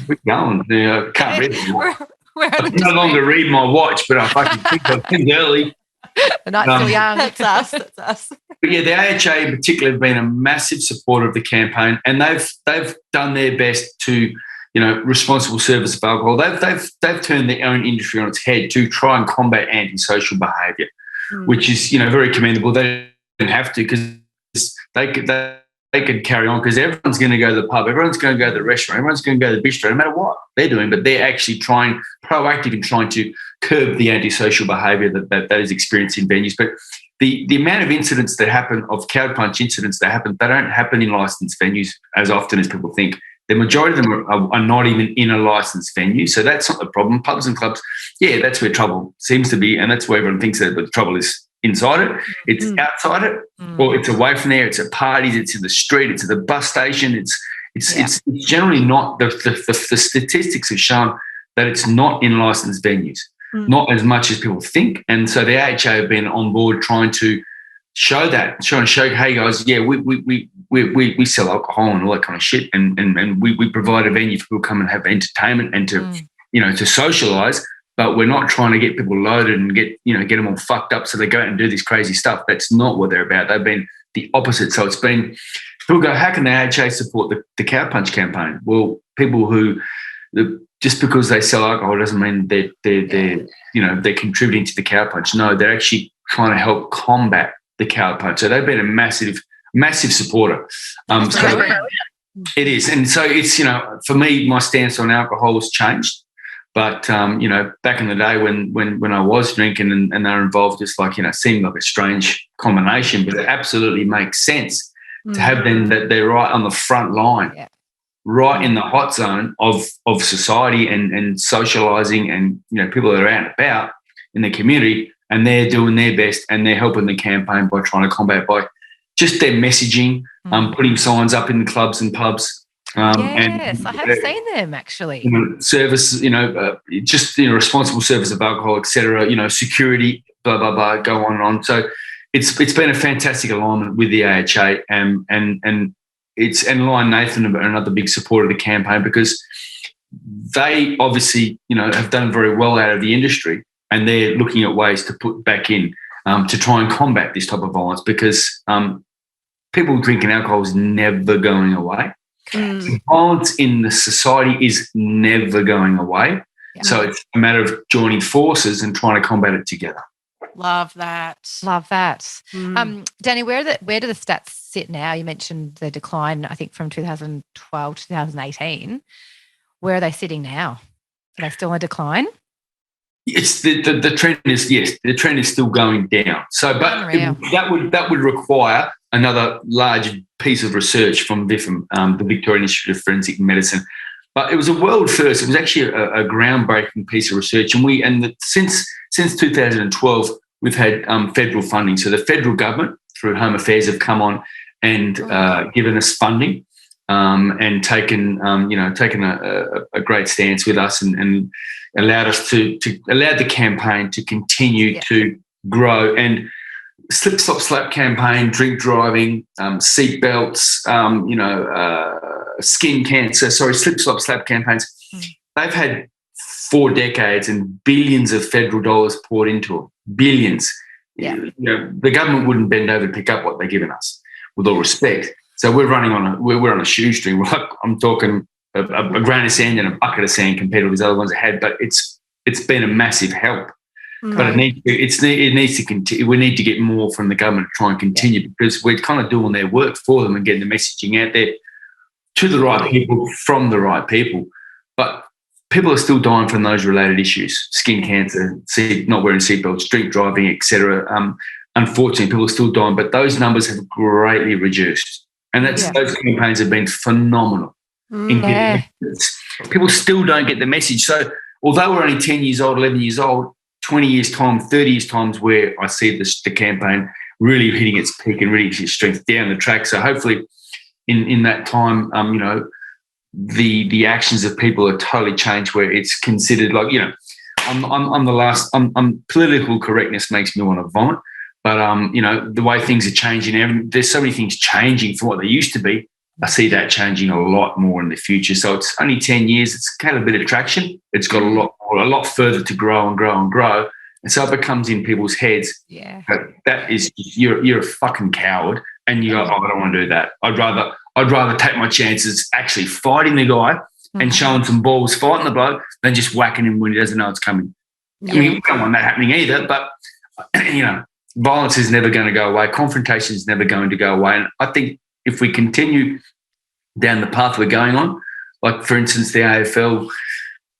We're going. I can't read anymore.
We're
I no longer read my watch, but I fucking think I think early.
The night's still young.
That's us. That's us.
But yeah, the AHA in particular have been a massive supporter of the campaign, and they've done their best to, responsible service of alcohol. They've turned their own industry on its head to try and combat antisocial behaviour, which is very commendable. They don't have to, because they could carry on, because everyone's going to go to the pub, everyone's going to go to the restaurant, everyone's going to go to the bistro, no matter what they're doing. But they're actually proactive in trying to curb the antisocial behaviour that is experienced in venues. But the amount of incidents that happen, of cow punch incidents that happen, they don't happen in licensed venues as often as people think. The majority of them are not even in a licensed venue, so that's not the problem. Pubs and clubs, yeah, that's where trouble seems to be, and that's where everyone thinks that the trouble is inside it. It's outside it, or it's away from there. It's at parties, it's in the street, it's at the bus station. It's generally not. The statistics have shown that it's not in licensed venues, not as much as people think. And so the AHA have been on board trying to show, hey guys, yeah, we sell alcohol and all that kind of shit, and we provide a venue for people to come and have entertainment and to to socialise. But we're not trying to get people loaded and get them all fucked up so they go out and do this crazy stuff. That's not what they're about. They've been the opposite. So it's been, people go, how can the AHA support the cow punch campaign? Well, people who, just because they sell alcohol doesn't mean they're contributing to the cow punch. No, they're actually trying to help combat the cow punch. So they've been a massive supporter. It is. And so it's, for me, my stance on alcohol has changed. But, back in the day when I was drinking and they were involved, just like, seemed like a strange combination, but it absolutely makes sense to have them that they're right on the front line, right in the hot zone of society and socialising and, people that are out and about in the community, and they're doing their best and they're helping the campaign by trying to combat by just their messaging, putting signs up in the clubs and pubs.
Yes, I have seen them actually.
Service, just responsible service of alcohol, etc. Security, blah blah blah, go on and on. So it's been a fantastic alignment with the AHA, and Lion Nathan are another big supporter of the campaign, because they obviously have done very well out of the industry, and they're looking at ways to put back in to try and combat this type of violence, because people drinking alcohol is never going away. Violence in the society is never going away. So it's a matter of joining forces and trying to combat it together.
Love that.
Danny, where do the stats sit now? You mentioned the decline, I think, from 2012 to 2018. Where are they sitting now? Are they still in decline?
It's the trend is, yes, the trend is still going down. So, but that would require another large piece of research from VIFM, the Victorian Institute of Forensic Medicine. But it was a world first. It was actually a groundbreaking piece of research, and since 2012 we've had federal funding. So the federal government through Home Affairs have come on and given us funding. And taken a great stance with us and allowed us to allow the campaign to continue to grow. And slip, stop, slap campaign, drink driving, seat belts, skin cancer. Slip, stop, slap campaigns. They've had 4 decades and billions of federal dollars poured into it. Billions. The government wouldn't bend over to pick up what they're giving us, with all respect. So we're running we're on a shoestring. I'm talking a grain of sand and a bucket of sand compared to these other ones I had, but it's been a massive help. But it needs to continue. We need to get more from the government to try and continue, because we're kind of doing their work for them and getting the messaging out there to the right people from the right people. But people are still dying from those related issues: skin cancer, not wearing seatbelts, drink driving, etc. Unfortunately, people are still dying, but those numbers have greatly reduced. And those campaigns have been phenomenal. People still don't get the message. So although we're only 10 years old, 11 years old, 20 years' time, 30 years' time is where I see the campaign really hitting its peak and really hitting its strength down the track. So hopefully in that time, the actions of people are totally changed, where it's considered like, I'm political correctness makes me want to vomit. But, the way things are changing, there's so many things changing from what they used to be. I see that changing a lot more in the future. So it's only 10 years. It's had a bit of traction. It's got a lot further to grow and grow and grow. And so it becomes in people's heads that is you're a fucking coward, and you go, oh, I don't want to do that. I'd rather take my chances actually fighting the guy and showing some balls, fighting the bloke, than just whacking him when he doesn't know it's coming. I mean, we don't want that happening either, but, violence is never going to go away. Confrontation is never going to go away. And I think if we continue down the path we're going on, like, for instance, the AFL,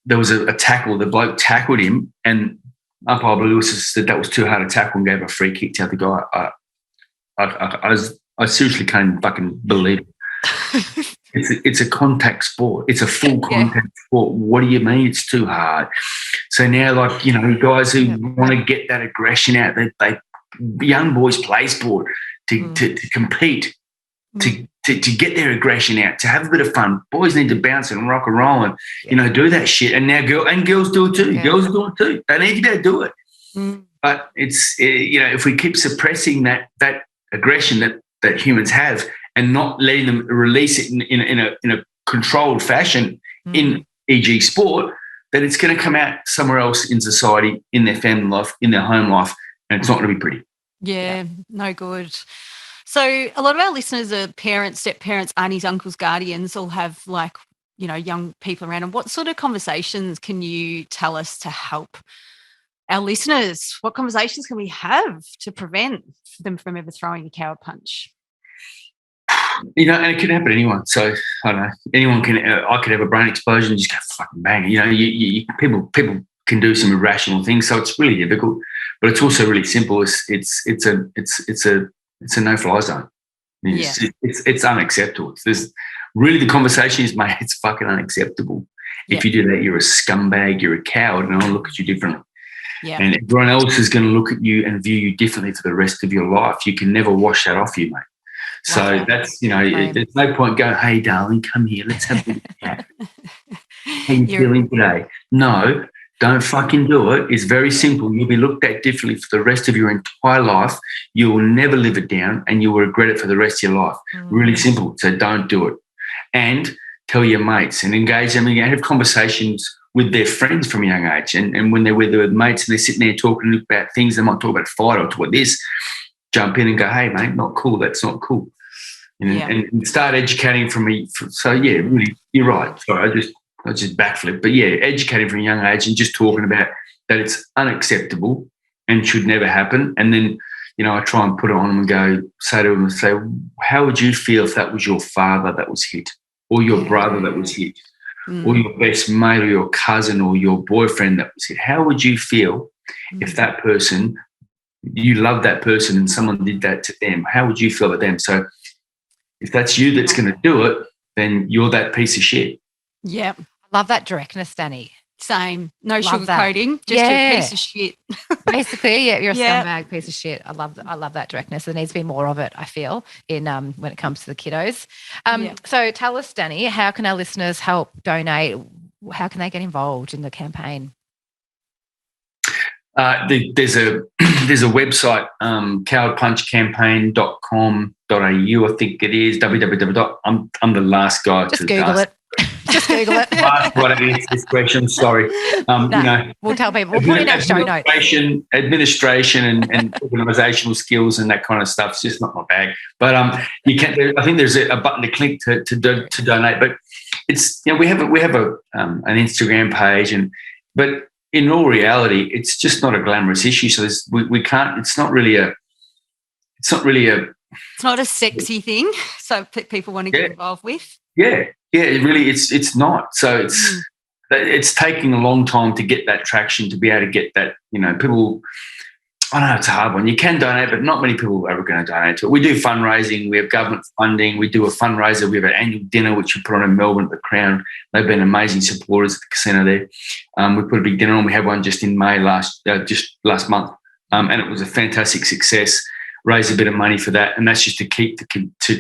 there was a tackle. The bloke tackled him, and umpire Lewis said that was too hard a tackle and gave a free kick to the other guy. I seriously can't fucking believe it. It's a contact sport. It's a full contact sport. What do you mean it's too hard? So now, like, guys who want to get that aggression out, they young boys play sport to compete, to get their aggression out, to have a bit of fun. Boys need to bounce and rock and roll and, do that shit. And now girls do it too. Yeah. Girls do it too. They need to be able to do it. But it's, if we keep suppressing that aggression that humans have and not letting them release it in a controlled fashion in e.g. sport, then it's going to come out somewhere else in society, in their family life, in their home life, and it's not going to be pretty.
Yeah, no good. So a lot of our listeners are parents, step-parents, aunties, uncles, guardians, all have, like, young people around them. What sort of conversations can you tell us to help our listeners? What conversations can we have to prevent them from ever throwing a coward punch?
And it can happen to anyone. So I don't know. Anyone can. I could have a brain explosion and just go fucking bang. People can do some irrational things. So it's really difficult, but it's also really simple. It's a no-fly zone. It's unacceptable. There's really, the conversation is, mate, it's fucking unacceptable. If you do that, you're a scumbag. You're a coward, and I'll look at you differently. Yeah. And everyone else is going to look at you and view you differently for the rest of your life. You can never wash that off you, mate. So that's, there's no point going, hey, darling, come here, let's have a chat. How you feeling today? No, don't fucking do it. It's very simple. You'll be looked at differently for the rest of your entire life. You will never live it down, and you will regret it for the rest of your life. Really simple. So don't do it. And tell your mates and engage them and have conversations with their friends from a young age. And when they're with their mates and they're sitting there talking about things, they might talk about a fight or talk about this, jump in and go, hey, mate, not cool. That's not cool. And start educating from me. So, really, you're right. Sorry, I just backflip. But, educating from a young age and just talking about that it's unacceptable and should never happen. And then, I try and put it on them and say to them, how would you feel if that was your father that was hit, or your brother that was hit, or your best mate, or your cousin, or your boyfriend that was hit? How would you feel if that person, you love that person and someone did that to them? How would you feel about them? So if that's you that's going to do it, then you're that piece of shit.
Yeah.
I love that directness, Danny.
Same. No sugarcoating, just a piece of shit.
Basically, you're a scumbag piece of shit. I love that directness. There needs to be more of it, I feel, in when it comes to the kiddos. So tell us, Danny, how can our listeners help donate? How can they get involved in the campaign?
There's a website, cowardpunchcampaign.com.au, I think it is, www. I'm the last guy
to Google it. Just Google it.
What it is, this question, sorry.
We'll tell people. We'll put in our show notes.
Administration and organisational skills and that kind of stuff is just not my bag. But you can. I think there's a button to click to donate. But it's we have an Instagram page, but in all reality, it's just not a glamorous issue. So we can't. It's not really a. It's not a
sexy thing. So people want to get involved with.
Yeah. It really, it's not. So it's taking a long time to get that traction, to be able to get that, people, I know it's a hard one. You can donate, but not many people are ever going to donate to it. We do fundraising. We have government funding. We do a fundraiser. We have an annual dinner, which we put on in Melbourne at the Crown. They've been amazing supporters at the casino there. We put a big dinner on. We had one just in May last month. And it was a fantastic success. Raise a bit of money for that, and that's just to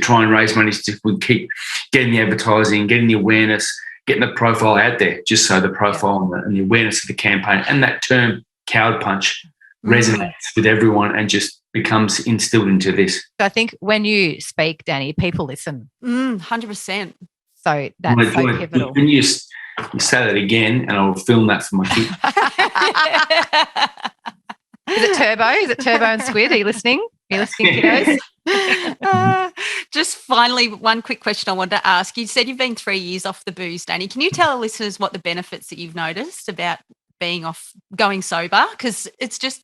try and raise money to keep getting the advertising, getting the awareness, getting the profile out there, just so the profile and the awareness of the campaign and that term coward punch resonates with everyone and just becomes instilled into this.
So I think when you speak, Danny, people listen.
100%.
So that's so pivotal.
When you say that again, and I'll film that for my kids.
Is it Turbo? Is it Turbo and Squid? Are you listening? Are you listening, kiddos?
Just finally, one quick question I wanted to ask. You said you've been 3 years off the booze, Danny. Can you tell our listeners what the benefits that you've noticed about going sober? Because it's just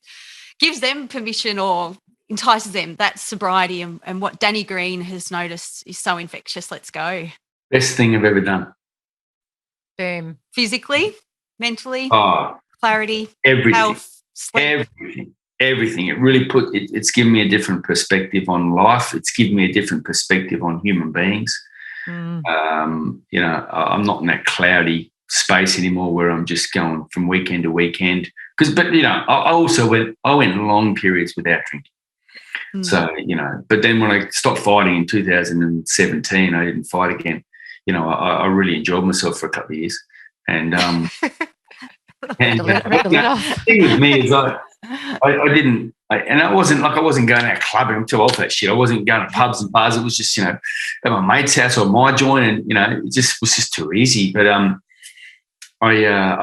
gives them permission or entices them, that sobriety, and what Danny Green has noticed is so infectious. Let's go.
Best thing I've ever done.
Boom.
Physically, mentally,
Oh,
clarity,
everything.
health, sleep.
Everything. It really it's given me a different perspective on life. It's given me a different perspective on human beings. I'm not in that cloudy space anymore where I'm just going from weekend to weekend. But I went long periods without drinking. So, but then when I stopped fighting in 2017, I didn't fight again. I really enjoyed myself for a couple of years. And the thing with me is I didn't, and I wasn't going out clubbing. I'm too old for that shit. I wasn't going to pubs and bars. It was just, at my mate's house or my joint, and it just was just too easy. But I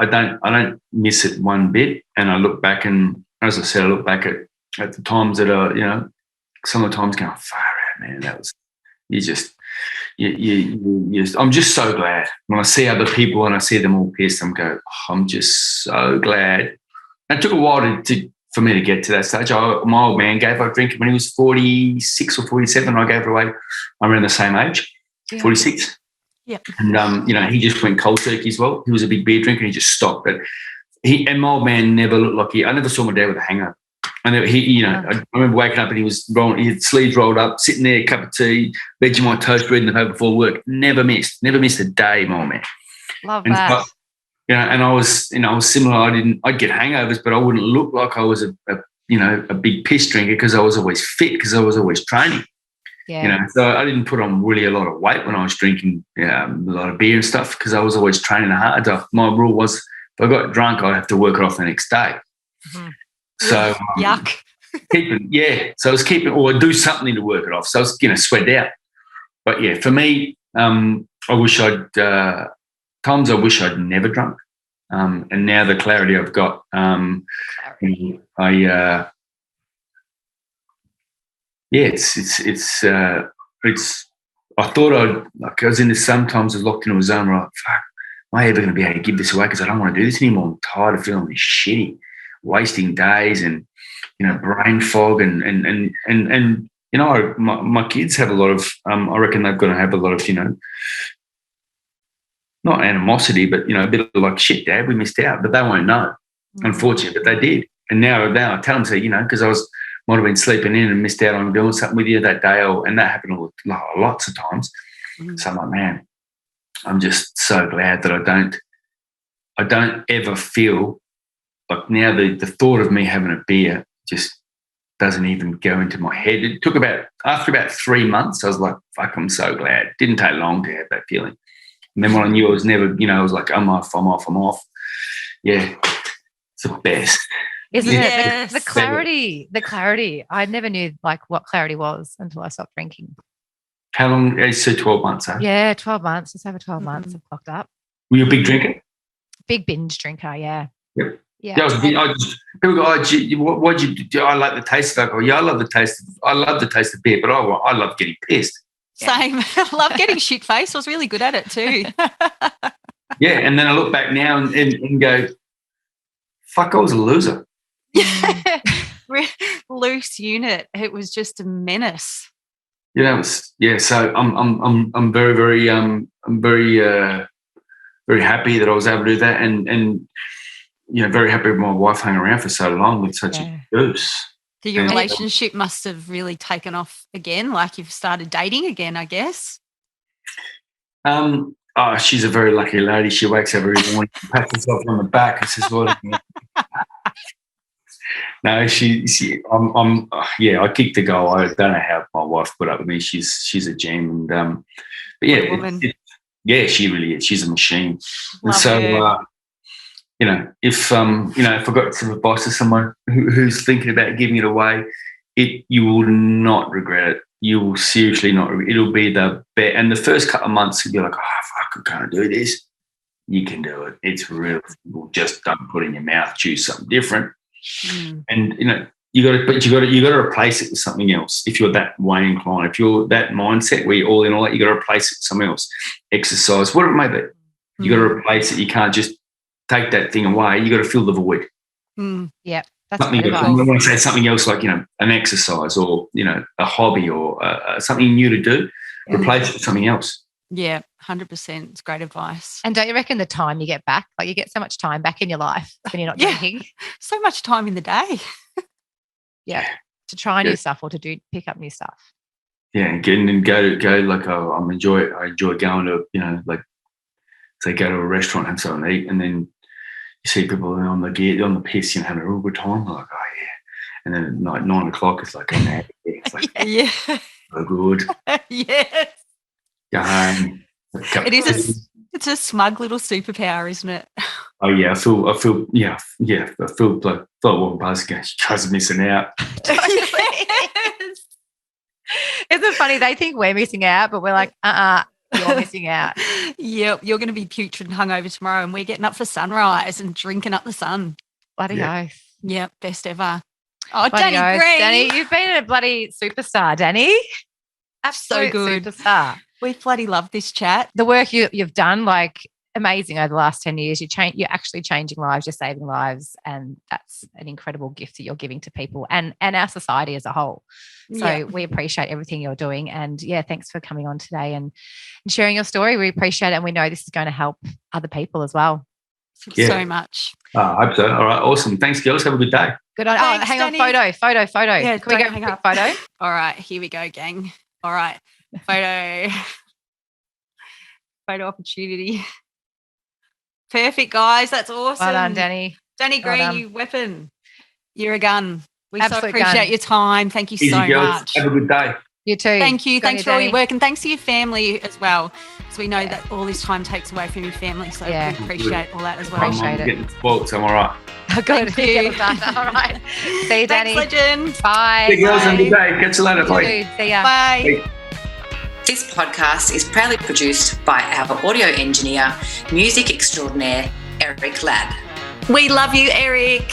don't miss it one bit. And I look back, and as I said, I look back at the times that are, some of the times going far out, man. That was I'm just so glad when I see other people and I see them all pissed. I'm just so glad. And it took a while for me to get to that stage. My old man gave up drinking when he was 46 or 47. I gave it away. I'm around the same age, 46.
Yeah.
And he just went cold turkey as well. He was a big beer drinker and he just stopped. But my old man never looked like I never saw my dad with a hangover. And I remember waking up and he was rolling, he had sleeves rolled up, sitting there, cup of tea, Vegemite toast, reading the paper before work. Never missed a day, my man.
Love that.
So, and I was similar. I'd get hangovers, but I wouldn't look like I was a big piss drinker because I was always fit because I was always training.
Yeah.
So I didn't put on really a lot of weight when I was drinking a lot of beer and stuff because I was always training hard. My rule was if I got drunk, I'd have to work it off the next day.
Mm-hmm.
So
yuck.
So I was or do something to work it off. So I was sweat out. But yeah, for me, I wish I'd never drunk. And now the clarity I've got, it's I thought I was in this, sometimes I was locked into a zone where I'm like, fuck, am I ever going to be able to give this away? Because I don't want to do this anymore. I'm tired of feeling shitty, wasting days and, brain fog and my kids have a lot of, I reckon they've got to have a lot of, not animosity, but, a bit of like, shit, Dad, we missed out, but they won't know, unfortunately, but they did. And now I tell them, say, because I might have been sleeping in and missed out on doing something with you that day, and that happened lots of times. So I'm like, man, I'm just so glad that I don't ever feel like now the thought of me having a beer just doesn't even go into my head. It took after about 3 months, I was like, fuck, I'm so glad. It didn't take long to have that feeling. And then when I knew I was never, I was like, I'm off. Yeah, it's the best.
Isn't
Yes.
it? The clarity. I never knew like what clarity was until I stopped drinking.
How long? You said 12 months, huh?
Yeah, 12 months. Just over 12 months I've clocked up.
Were you a big drinker?
Big binge drinker, yeah.
Yep.
Yeah.
People go, what'd you do? I like the taste of alcohol. Yeah, I love the taste of beer, but I love getting pissed.
Same. I love getting shit faced. I was really good at it too.
Yeah, and then I look back now and go, fuck, I was a loser.
Loose unit. It was just a menace.
So I'm very, very very happy that I was able to do that, and very happy my wife hung around for so long with such a goose.
So your relationship must have really taken off again, like you've started dating again, I guess.
She's a very lucky lady. She wakes up every morning, pats herself on the back and says, "What?" No, I kicked the goal. I don't know how my wife put up with me. She's a gem, and but yeah, she really is. She's a machine.
Love
and so,
her.
if I got some advice to someone who's thinking about giving it away, you will not regret it. You will seriously not. It'll be the best. And the first couple of months, you'll be like, oh, fuck, I can't do this. You can do it. It's real simple. Just don't put it in your mouth. Choose something different. And you got to replace it with something else. If you're that way inclined, if you're that mindset where you're all in all that, you got to replace it with something else. Exercise, whatever it may be, you got to replace it. You can't just take that thing away. You got to fill the void.
Yeah, that's
something else. I want to say something else like an exercise or a hobby or something new to do. Replace it with something else.
Yeah, 100%. It's great advice.
And don't you reckon the time you get back, like you get so much time back in your life when you're not drinking?
So much time in the day.
Yeah, to try new stuff or to pick up new stuff.
Yeah, and go like I enjoy going to like say go to a restaurant and have something to eat, and then you see people on the piss and having a real good time. Like, oh yeah, and then at night 9 o'clock it's like, oh no, it's like so good.
Yes.
Go home.
It's a smug little superpower, isn't it?
Oh yeah, I feel I feel like walking past again. You guys are missing out.
Isn't it funny? They think we're missing out, but we're like, you're missing out.
Yep, you're going to be putrid and hungover tomorrow, and we're getting up for sunrise and drinking up the sun.
Bloody oath.
Yep, best ever. Oh,
Bloody
Danny
oath.
Green.
Danny, you've been a bloody superstar, Danny. Absolute
good.
Superstar.
We bloody love this chat.
The work you've done, like, amazing over the last 10 years. You're actually changing lives, you're saving lives, and that's an incredible gift that you're giving to people and our society as a whole. So we appreciate everything you're doing, and thanks for coming on today and sharing your story. We appreciate it, and we know this is going to help other people as well.
So much.
I hope so. All right, awesome. Thanks, girls. Have a good day.
Good on.
Thanks,
hang
Danny.
on, photo.
Yeah,
can we go hang up photo?
All right, here we go, gang. All right, photo opportunity. Perfect, guys. That's awesome.
Well done, Danny.
Danny Green, you weapon. You're a gun. We
Absolute
so appreciate
gun.
your time. Thank you
Easy,
so
girls.
much.
Have a good day.
You too.
Thank you.
Good on
Thanks for all your
Danny.
work, and thanks to your family as well. So we know that all this time takes away from your family. So we appreciate all that as well.
Appreciate it.
Getting spoiled, so I'm all right.
Good.
Thank you.
All right. See you, Danny.
Thanks, legend.
Bye.
Hey, girls. Have a good day. Catch you later.
You
Bye.
too. See ya.
Bye.
This podcast is proudly produced by our audio engineer, music extraordinaire, Eric Ladd.
We love you, Eric.